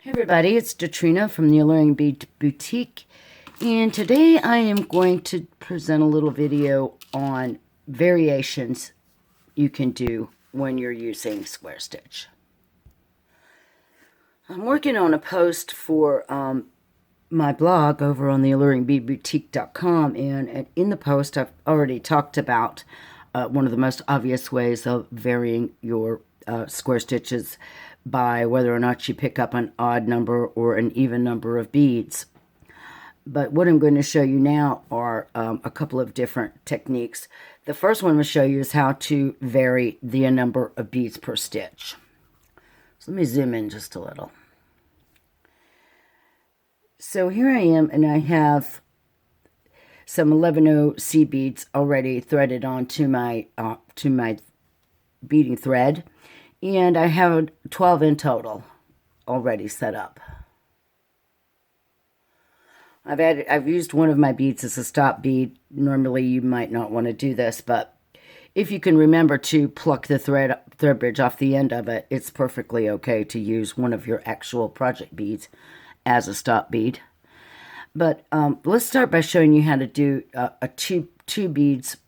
Hey everybody, it's Katrina from the Alluring Bead Boutique, and today I am going to present a little video on variations you can do when you're using square stitch. I'm working on a post for my blog over on the alluringbeadboutique.com, and in the post I've already talked about one of the most obvious ways of varying your square stitches by whether or not you pick up an odd number or an even number of beads. But what I'm going to show you now are a couple of different techniques. The first one I'm going to show you is how to vary the number of beads per stitch. So let me zoom in just a little. So here I am, and I have some 11/0 C beads already threaded onto my beading thread, and I have 12 in total already set up. I've used one of my beads as a stop bead. Normally you might not want to do this, but if you can remember to pluck the thread bridge off the end of it, it's perfectly okay to use one of your actual project beads as a stop bead. But let's start by showing you how to do two beads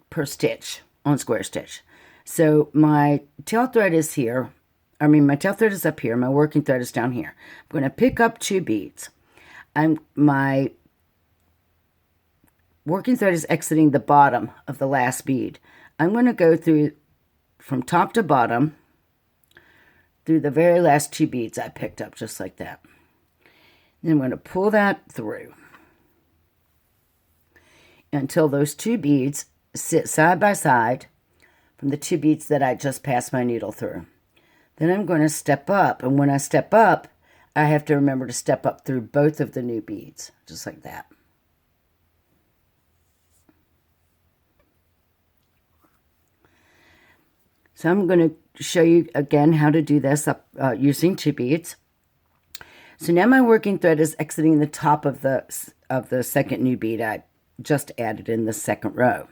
per stitch on square stitch. So my tail thread is here. My tail thread is up here. My working thread is down here. I'm going to pick up two beads. My working thread is exiting the bottom of the last bead. I'm going to go through from top to bottom through the very last two beads I picked up, just like that. Then I'm going to pull that through until those two beads sit side by side from the two beads that I just passed my needle through. Then I'm going to step up, and when I step up, I have to remember to step up through both of the new beads, just like that. So I'm going to show you again how to do this using two beads. So now my working thread is exiting the top of the second new bead I just added in the second row.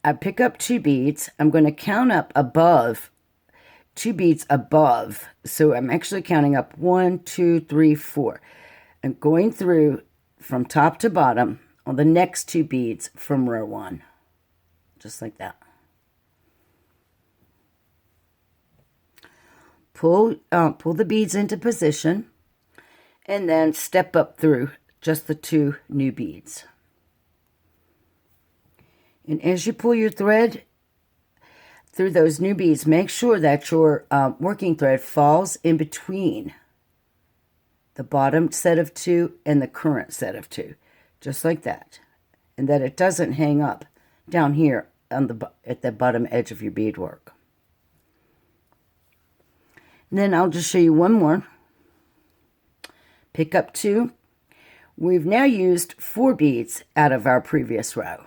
I pick up two beads. I'm going to count up above, two beads above. So I'm actually counting up 1, 2, 3, 4. I'm going through from top to bottom on the next two beads from row 1. Just like that. Pull the beads into position, and then step up through just the two new beads. And as you pull your thread through those new beads, make sure that your working thread falls in between the bottom set of two and the current set of two, just like that. And that it doesn't hang up down here on at the bottom edge of your beadwork. And then I'll just show you one more. Pick up two. We've now used 4 beads out of our previous row.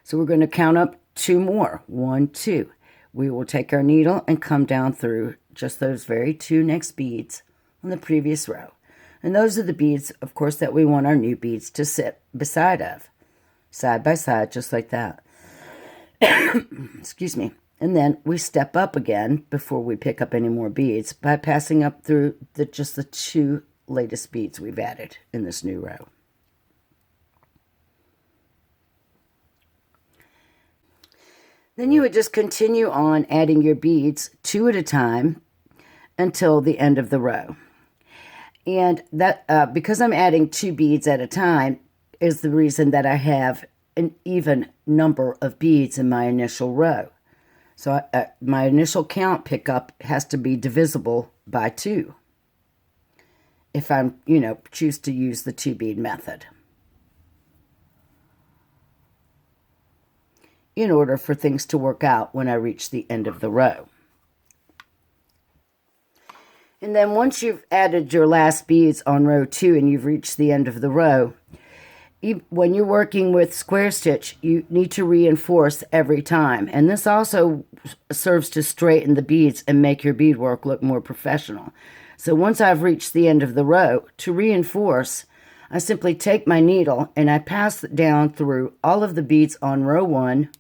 So we're going to count up 2 more. 1, 2. We will take our needle and come down through just those very 2 next beads on the previous row. And those are the beads, of course, that we want our new beads to sit beside of. Side by side, just like that. Excuse me. And then we step up again before we pick up any more beads by passing up through just the 2 latest beads we've added in this new row. Then you would just continue on adding your beads 2 at a time until the end of the row. And that because I'm adding 2 beads at a time is the reason that I have an even number of beads in my initial row. So my initial count pickup has to be divisible by 2 if I'm, choose to use the 2 bead method, in order for things to work out when I reach the end of the row. And then once you've added your last beads on row 2 and you've reached the end of the row, when you're working with square stitch, you need to reinforce every time. And this also serves to straighten the beads and make your beadwork look more professional. So once I've reached the end of the row, to reinforce, I simply take my needle and I pass it down through all of the beads on row 1,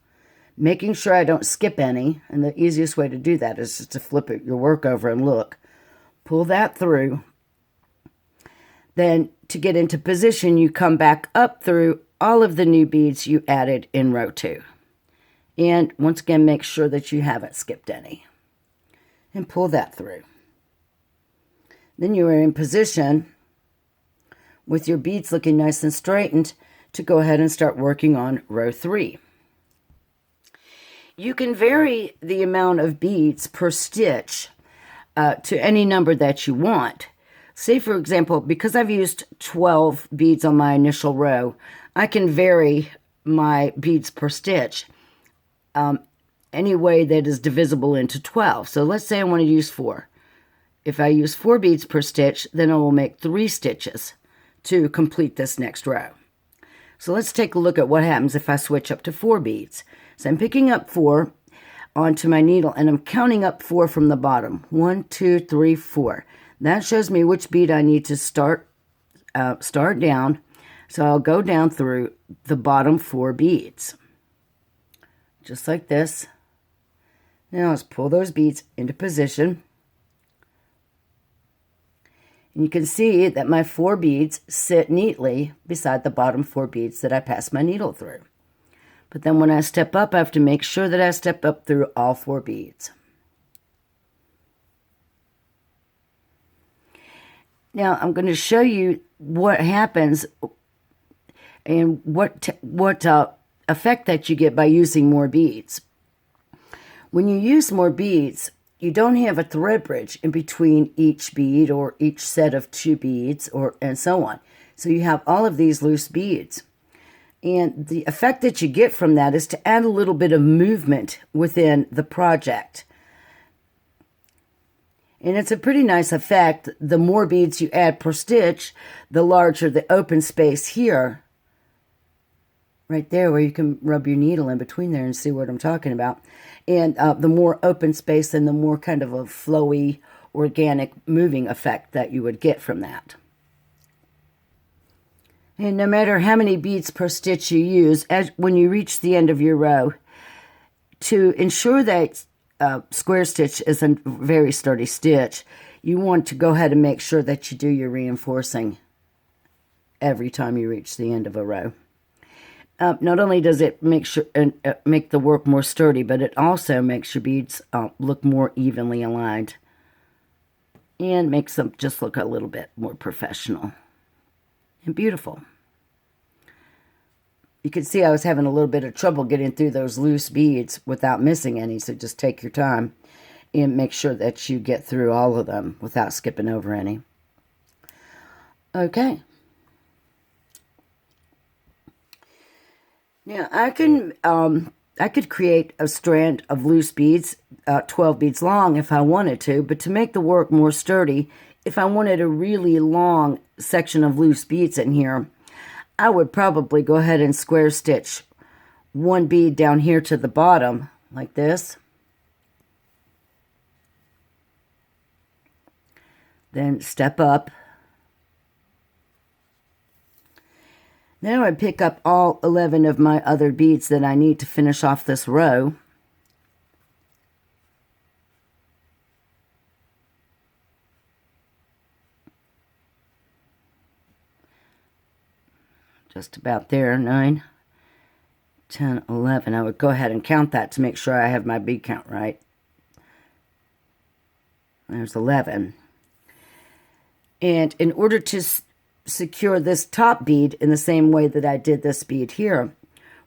making sure I don't skip any. And the easiest way to do that is just to flip your work over and look. Pull that through Then to get into position, you come back up through all of the new beads you added in row 2. And once again, make sure that you haven't skipped any. And pull that through. Then you are in position with your beads looking nice and straightened to go ahead and start working on row 3. You can vary the amount of beads per stitch to any number that you want. Say, for example, because I've used 12 beads on my initial row, I can vary my beads per stitch any way that is divisible into 12. So let's say I want to use 4. If I use 4 beads per stitch, then I will make 3 stitches to complete this next row. So let's take a look at what happens if I switch up to 4 beads. So I'm picking up 4 onto my needle, and I'm counting up 4 from the bottom. 1, 2, 3, 4. That shows me which bead I need to start down. So I'll go down through the bottom 4 beads. Just like this. Now let's pull those beads into position. And you can see that my 4 beads sit neatly beside the bottom 4 beads that I passed my needle through. But then when I step up, I have to make sure that I step up through all 4 beads. Now I'm going to show you what happens and what effect that you get by using more beads. When you use more beads, you don't have a thread bridge in between each bead or each set of 2 beads and so on. So you have all of these loose beads. And the effect that you get from that is to add a little bit of movement within the project. And it's a pretty nice effect. The more beads you add per stitch, the larger the open space here. Right there where you can rub your needle in between there and see what I'm talking about. And the more open space and the more kind of a flowy, organic moving effect that you would get from that. And no matter how many beads per stitch you use, when you reach the end of your row, to ensure that square stitch is a very sturdy stitch, you want to go ahead and make sure that you do your reinforcing every time you reach the end of a row. Not only does it make the work more sturdy, but it also makes your beads look more evenly aligned and makes them just look a little bit more professional and beautiful. You can see I was having a little bit of trouble getting through those loose beads without missing any, so just take your time and make sure that you get through all of them without skipping over any. Okay. Now I could create a strand of loose beads, 12 beads long if I wanted to, but to make the work more sturdy, if I wanted a really long section of loose beads in here, I would probably go ahead and square stitch 1 bead down here to the bottom, like this. Then step up. Then I would pick up all 11 of my other beads that I need to finish off this row. Just about there, 9, 10, 11. I would go ahead and count that to make sure I have my bead count right. There's 11. And in order to secure this top bead in the same way that I did this bead here,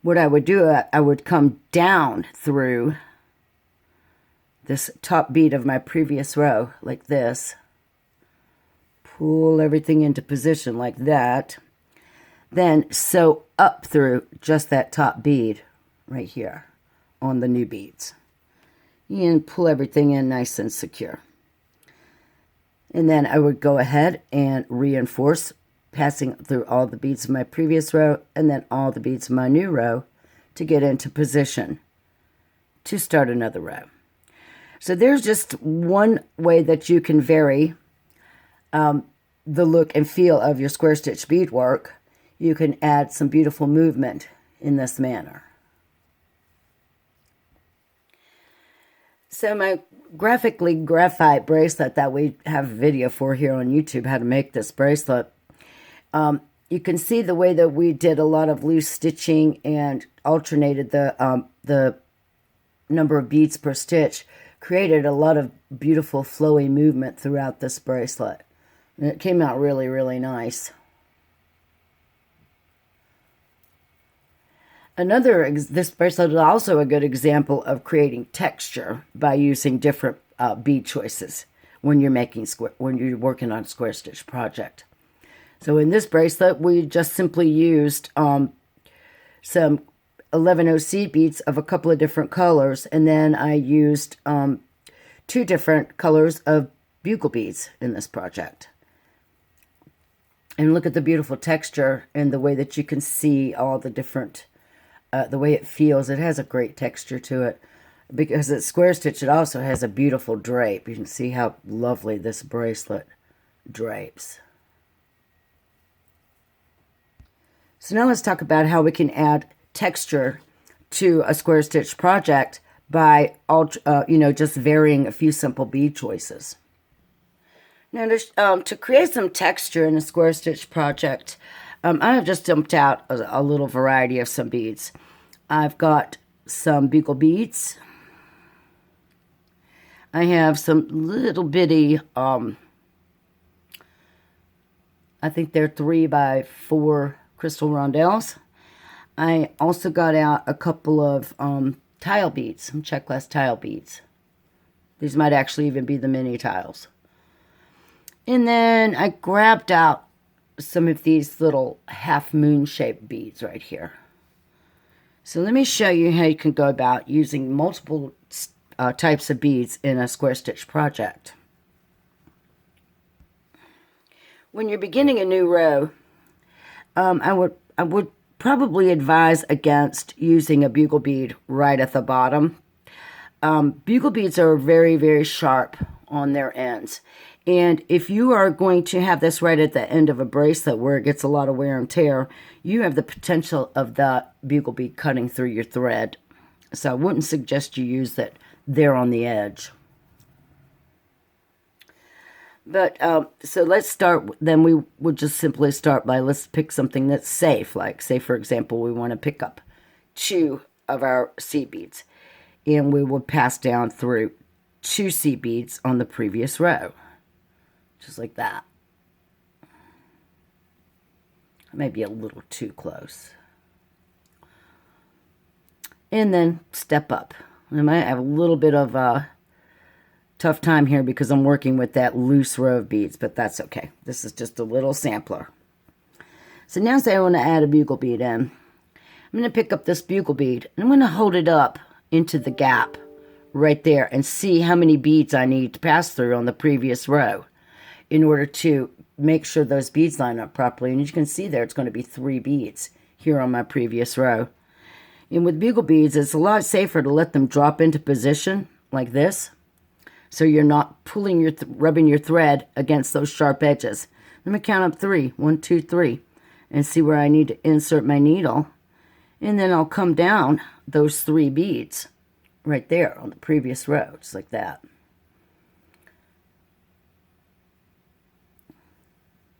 what I would do, I would come down through this top bead of my previous row, like this. Pull everything into position like that. Then sew up through just that top bead right here on the new beads. And pull everything in nice and secure. And then I would go ahead and reinforce, passing through all the beads of my previous row and then all the beads of my new row to get into position to start another row. So there's just one way that you can vary the look and feel of your square stitch beadwork. You can add some beautiful movement in this manner. So my graphically graphite bracelet that we have a video for here on YouTube, how to make this bracelet, You can see the way that we did a lot of loose stitching and alternated the number of beads per stitch, created a lot of beautiful flowy movement throughout this bracelet. And it came out really, really nice. This bracelet is also a good example of creating texture by using different bead choices when you're working on a square stitch project. So in this bracelet, we just simply used some 11 seed beads of a couple of different colors, and then I used 2 different colors of bugle beads in this project. And look at the beautiful texture and the way that you can see all the different, the way it feels. It has a great texture to it. Because it's square stitch, it also has a beautiful drape. You can see how lovely this bracelet drapes. So now let's talk about how we can add texture to a square stitch project by just varying a few simple bead choices. Now to create some texture in a square stitch project, I have just dumped out a little variety of some beads. I've got some bugle beads. I have some little bitty, I think they're 3x4 crystal rondelles. I also got out a couple of tile beads, some check glass tile beads. These might actually even be the mini tiles. And then I grabbed out some of these little half moon shaped beads right here. So let me show you how you can go about using multiple types of beads in a square stitch project. When you're beginning a new row, I would probably advise against using a bugle bead right at the bottom. Bugle beads are very, very sharp on their ends. And if you are going to have this right at the end of a bracelet where it gets a lot of wear and tear, you have the potential of the bugle bead cutting through your thread. So I wouldn't suggest you use that there on the edge. But so let's start, then we would just simply start by, let's pick something that's safe. Like, say, for example, we want to pick up 2 of our seed beads. And we would pass down through 2 seed beads on the previous row. Just like that. Maybe a little too close. And then step up. I might have a little bit of a tough time here because I'm working with that loose row of beads, but that's okay. This is just a little sampler. So now say I want to add a bugle bead in. I'm going to pick up this bugle bead and I'm going to hold it up into the gap right there and see how many beads I need to pass through on the previous row in order to make sure those beads line up properly. And as you can see there, it's going to be 3 beads here on my previous row. And with bugle beads, it's a lot safer to let them drop into position like this, so you're not pulling rubbing your thread against those sharp edges. Let me count up 3. 1, 2, 3, and see where I need to insert my needle. And then I'll come down those 3 beads right there on the previous row, just like that.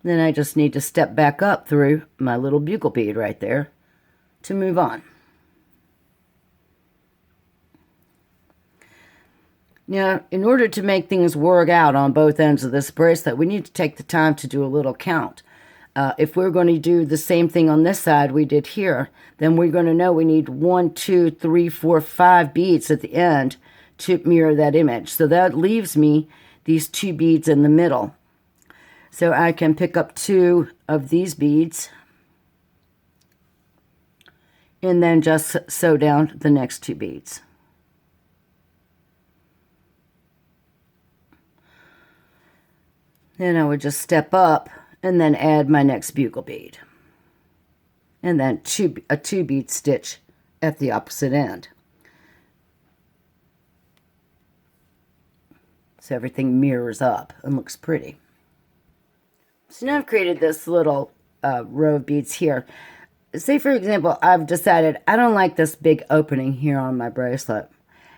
Then I just need to step back up through my little bugle bead right there to move on. Now, in order to make things work out on both ends of this bracelet, we need to take the time to do a little count. If we're going to do the same thing on this side we did here, then we're going to know we need 1, 2, 3, 4, 5 beads at the end to mirror that image. So that leaves me these 2 beads in the middle. So I can pick up 2 of these beads and then just sew down the next 2 beads. Then I would just step up and then add my next bugle bead. And then a 2 bead stitch at the opposite end. So everything mirrors up and looks pretty. So now I've created this little row of beads here. Say, for example, I've decided I don't like this big opening here on my bracelet.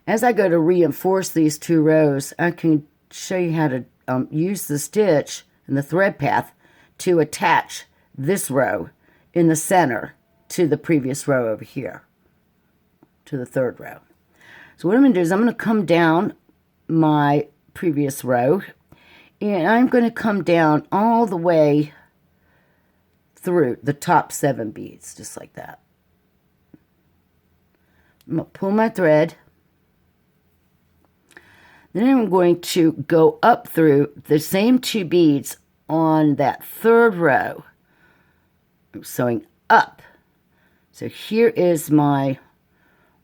As I go to reinforce these 2 rows, I can show you how to use the stitch and the thread path to attach this row in the center to the previous row over here, to the third row. So what I'm going to do is I'm going to come down my previous row, and I'm going to come down all the way through the top 7 beads, just like that. I'm going to pull my thread. Then I'm going to go up through the same 2 beads on that third row. I'm sewing up. So here is my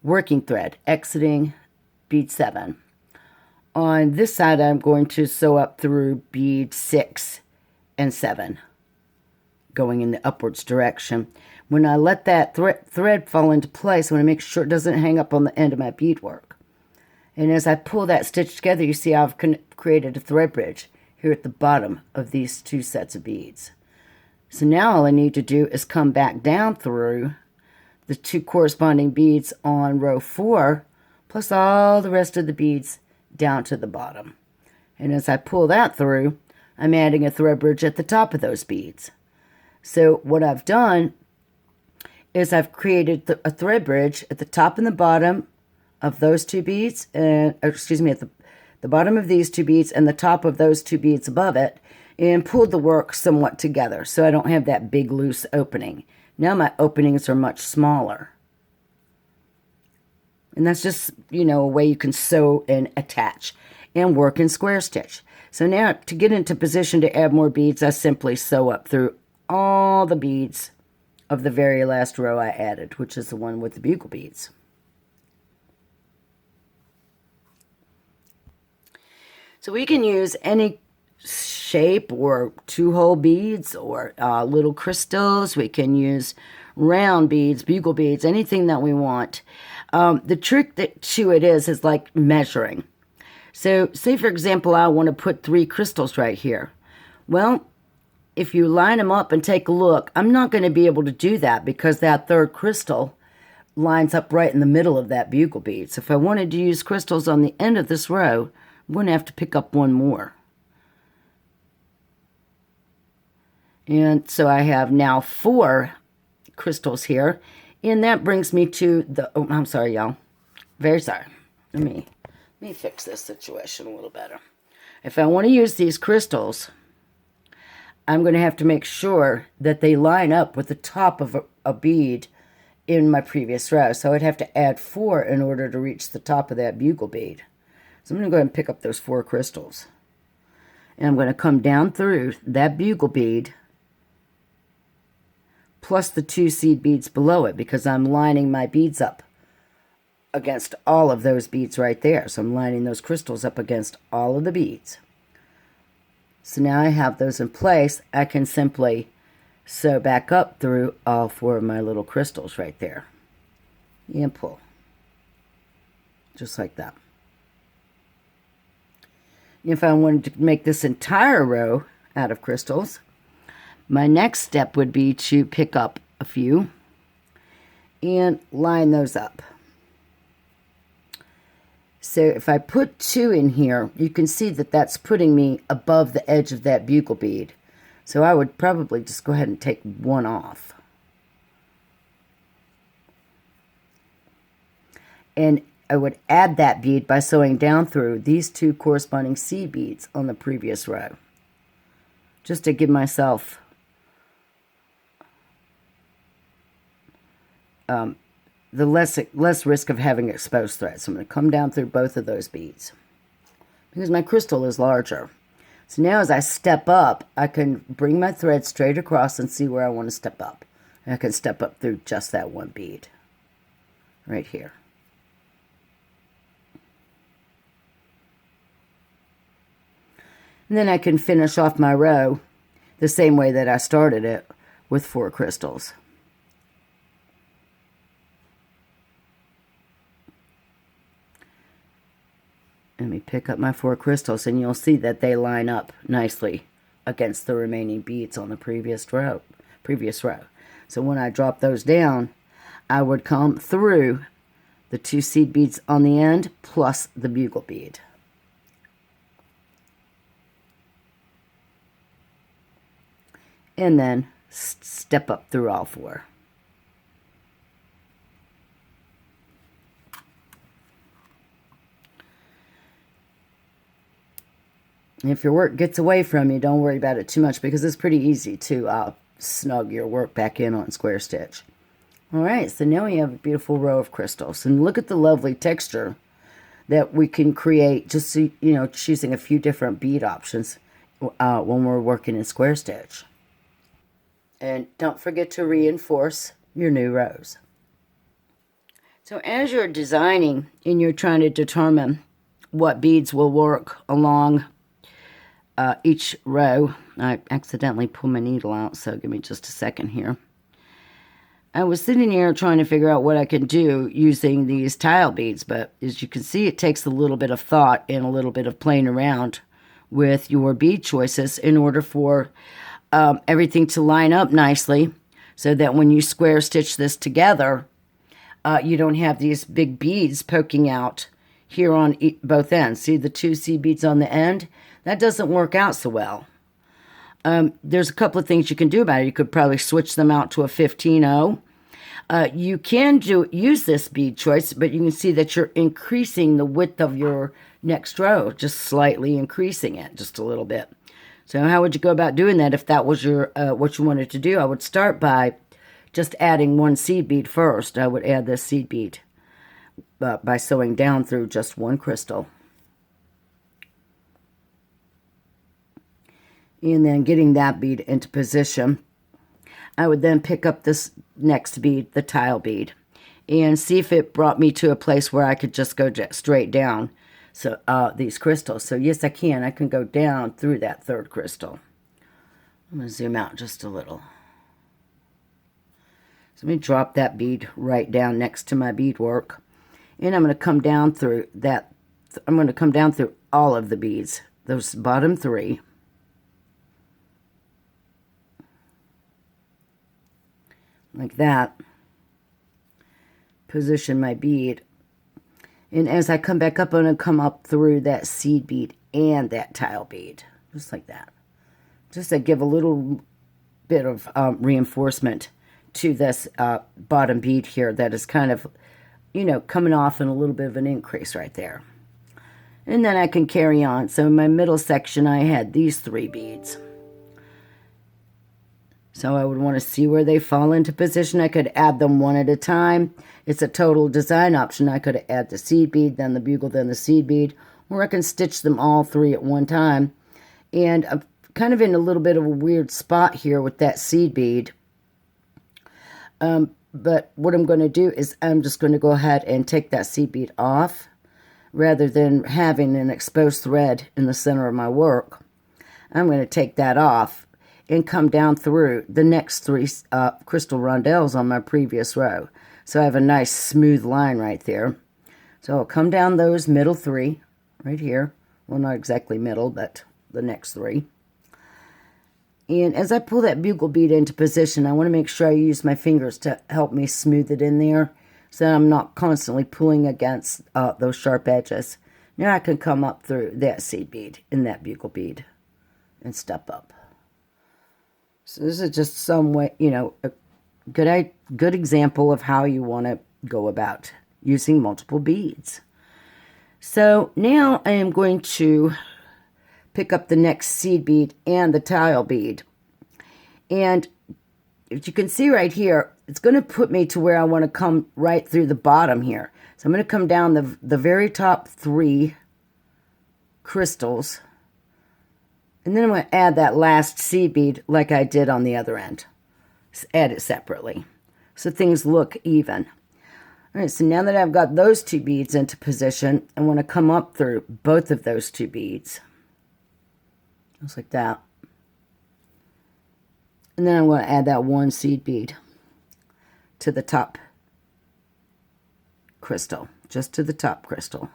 working thread, exiting bead 7. On this side, I'm going to sew up through bead 6 and 7, going in the upwards direction. When I let that thread fall into place, I want to make sure it doesn't hang up on the end of my beadwork. And as I pull that stitch together, you see I've created a thread bridge here at the bottom of these 2 sets of beads. So now all I need to do is come back down through the 2 corresponding beads on row 4, plus all the rest of the beads down to the bottom. And as I pull that through, I'm adding a thread bridge at the top of those beads. So what I've done is I've created a thread bridge at the top and the bottom of those 2 beads, and at the bottom of these 2 beads and the top of those 2 beads above it, and pulled the work somewhat together so I don't have that big loose opening. Now my openings are much smaller. And that's just, a way you can sew and attach and work in square stitch. So now to get into position to add more beads, I simply sew up through all the beads of the very last row I added, which is the one with the bugle beads. So we can use any shape or 2-hole beads or little crystals. We can use round beads, bugle beads, anything that we want. The trick to it is like measuring. So say, for example, I want to put 3 crystals right here. Well, if you line them up and take a look, I'm not going to be able to do that because that third crystal lines up right in the middle of that bugle bead. So if I wanted to use crystals on the end of this row, I'm going to have to pick up 1 more. And so I have now 4 crystals here. And that brings me to the, oh, I'm sorry, y'all. Very sorry. Let me fix this situation a little better. If I want to use these crystals, I'm going to have to make sure that they line up with the top of a bead in my previous row. So I'd have to add 4 in order to reach the top of that bugle bead. So I'm going to go ahead and pick up those 4 crystals. And I'm going to come down through that bugle bead plus the 2 seed beads below it because I'm lining my beads up against all of those beads right there. So I'm lining those crystals up against all of the beads. So now I have those in place. I can simply sew back up through all 4 of my little crystals right there. And pull. Just like that. If I wanted to make this entire row out of crystals, my next step would be to pick up a few and line those up. So if I put 2 in here, you can see that that's putting me above the edge of that bugle bead. So I would probably just go ahead and take 1 off. And I would add that bead by sewing down through these 2 corresponding seed beads on the previous row. Just to give myself the less risk of having exposed thread. So I'm going to come down through both of those beads because my crystal is larger. So now as I step up, I can bring my thread straight across and see where I want to step up. And I can step up through just that 1 bead right here. And then I can finish off my row the same way that I started it with 4 crystals. Let me pick up my 4 crystals, and you'll see that they line up nicely against the remaining beads on the previous row. So when I drop those down, I would come through the 2 seed beads on the end plus the bugle bead. And then step up through all 4. If your work gets away from you, don't worry about it too much, because it's pretty easy to snug your work back in on square stitch. All right, so now we have a beautiful row of crystals. And look at the lovely texture that we can create just, so, you know, choosing a few different bead options when we're working in square stitch. And don't forget to reinforce your new rows. So as you're designing and you're trying to determine what beads will work along each row, I accidentally pulled my needle out, so give me just a second here. I was sitting here trying to figure out what I could do using these tile beads, but as you can see, it takes a little bit of thought and a little bit of playing around with your bead choices in order for everything to line up nicely, so that when you square stitch this together, you don't have these big beads poking out here on both ends. See the 2 seed beads on the end? That doesn't work out so well. There's a couple of things you can do about it. You could probably switch them out to a 15-0. You can use this bead choice, but you can see that you're increasing the width of your next row, just slightly increasing it just a little bit. So how would you go about doing that if that was your what you wanted to do? I would start by just adding 1 seed bead first. I would add this seed bead by sewing down through just 1 crystal. And then getting that bead into position, I would then pick up this next bead, the tile bead, and see if it brought me to a place where I could just go straight down these crystals. So yes, I can. I can go down through that 3rd crystal. I'm going to zoom out just a little. So let me drop that bead right down next to my beadwork. And I'm going to come down through that. I'm going to come down through all of the beads, those bottom 3. Like that. Position my bead. And as I come back up, I'm going to come up through that seed bead and that tile bead. Just like that. Just to give a little bit of reinforcement to this bottom bead here that is kind of, you know, coming off in a little bit of an increase right there. And then I can carry on. So in my middle section, I had these 3 beads. So I would want to see where they fall into position. I could add them one at a time. It's a total design option. I could add the seed bead, then the bugle, then the seed bead. Or I can stitch them all 3 at one time. And I'm kind of in a little bit of a weird spot here with that seed bead. But what I'm going to do is I'm just going to go ahead and take that seed bead off, rather than having an exposed thread in the center of my work. I'm going to take that off and come down through the next 3 crystal rondelles on my previous row. So I have a nice smooth line right there. So I'll come down those middle 3 right here. Well, not exactly middle, but the next 3. And as I pull that bugle bead into position, I want to make sure I use my fingers to help me smooth it in there, so that I'm not constantly pulling against those sharp edges. Now I can come up through that seed bead and that bugle bead and step up. So this is just some way, you know, a good example of how you want to go about using multiple beads. So now I am going to pick up the next seed bead and the tile bead. And if you can see right here, it's going to put me to where I want to come right through the bottom here. So I'm going to come down the very top 3 crystals. And then I'm going to add that last seed bead like I did on the other end. Just add it separately, so things look even. All right, so now that I've got those 2 beads into position, I want to come up through both of those 2 beads. Just like that. And then I'm going to add that 1 seed bead to the top crystal, just to the top crystal.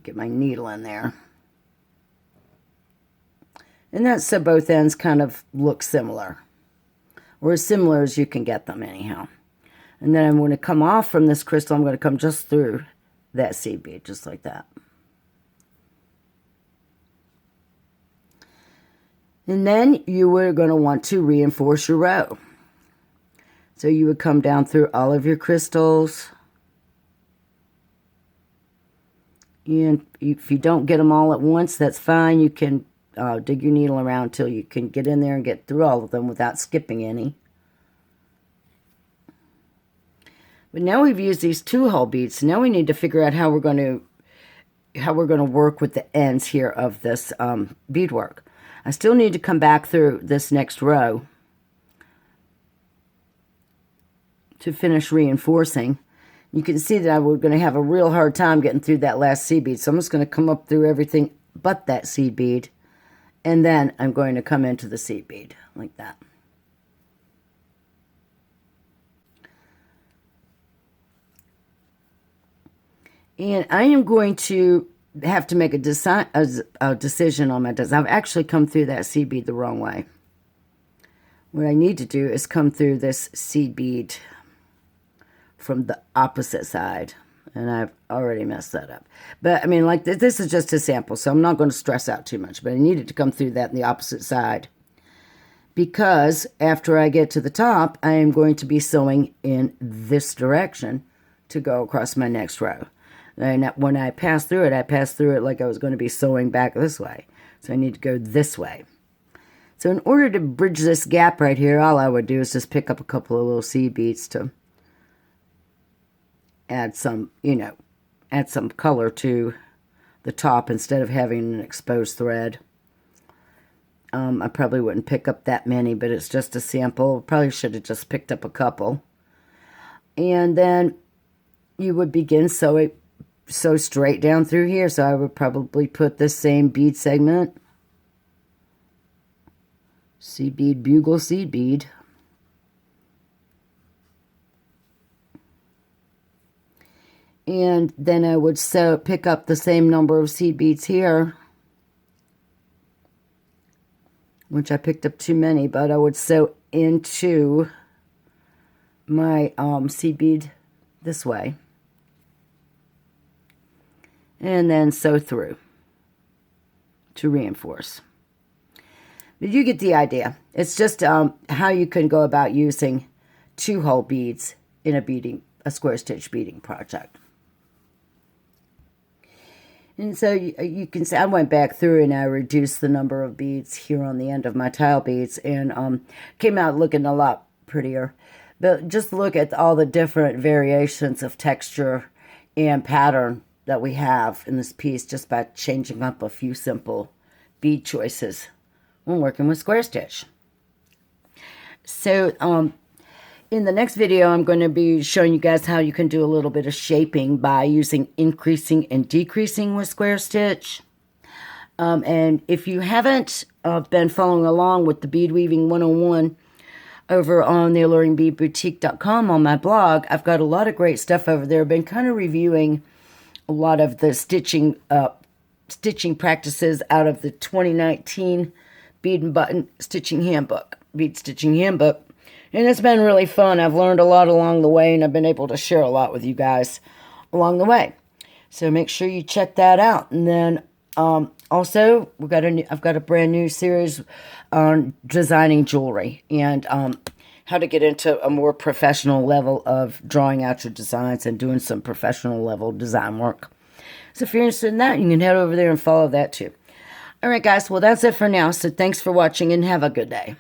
Get my needle in there. And that's so both ends kind of look similar, or as similar as you can get them anyhow. And then I'm going to come off from this crystal. I'm going to come just through that seed bead, just like that. And then you were going to want to reinforce your row. So you would come down through all of your crystals. And if you don't get them all at once, that's fine. You can dig your needle around until you can get in there and get through all of them without skipping any. But now we've used these 2-hole beads. So now we need to figure out how we're going to work with the ends here of this beadwork. I still need to come back through this next row to finish reinforcing. You can see that we're going to have a real hard time getting through that last seed bead. So I'm just going to come up through everything but that seed bead. And then I'm going to come into the seed bead like that. And I am going to have to make a decision on my design. I've actually come through that seed bead the wrong way. What I need to do is come through this seed bead from the opposite side. And I've already messed that up. But, I mean, like, this is just a sample, so I'm not going to stress out too much. But I needed to come through that in the opposite side. Because after I get to the top, I am going to be sewing in this direction to go across my next row. And when I pass through it like I was going to be sewing back this way. So I need to go this way. So in order to bridge this gap right here, all I would do is just pick up a couple of little seed beads to add some, add some color to the top instead of having an exposed thread. I probably wouldn't pick up that many, but it's just a sample. Probably should have just picked up a couple. And then you would begin sew straight down through here. So I would probably put this same bead segment, seed bead, bugle, seed bead. And then I would pick up the same number of seed beads here, which I picked up too many, but I would sew into my seed bead this way. And then sew through to reinforce. But you get the idea. It's just how you can go about using 2-hole beads in a square stitch beading project. And so you can see I went back through and I reduced the number of beads here on the end of my tile beads and came out looking a lot prettier. But just look at all the different variations of texture and pattern that we have in this piece just by changing up a few simple bead choices when working with square stitch. So in the next video, I'm going to be showing you guys how you can do a little bit of shaping by using increasing and decreasing with square stitch. And if you haven't been following along with the Bead Weaving 101 over on the alluringboutique.com on my blog, I've got a lot of great stuff over there. I've been kind of reviewing a lot of the stitching practices out of the 2019 Bead and Button Stitching Handbook, Bead Stitching Handbook. And it's been really fun. I've learned a lot along the way, and I've been able to share a lot with you guys along the way. So make sure you check that out. And then also, I've got a brand new series on designing jewelry and how to get into a more professional level of drawing out your designs and doing some professional level design work. So if you're interested in that, you can head over there and follow that too. All right, guys. Well, that's it for now. So thanks for watching and have a good day.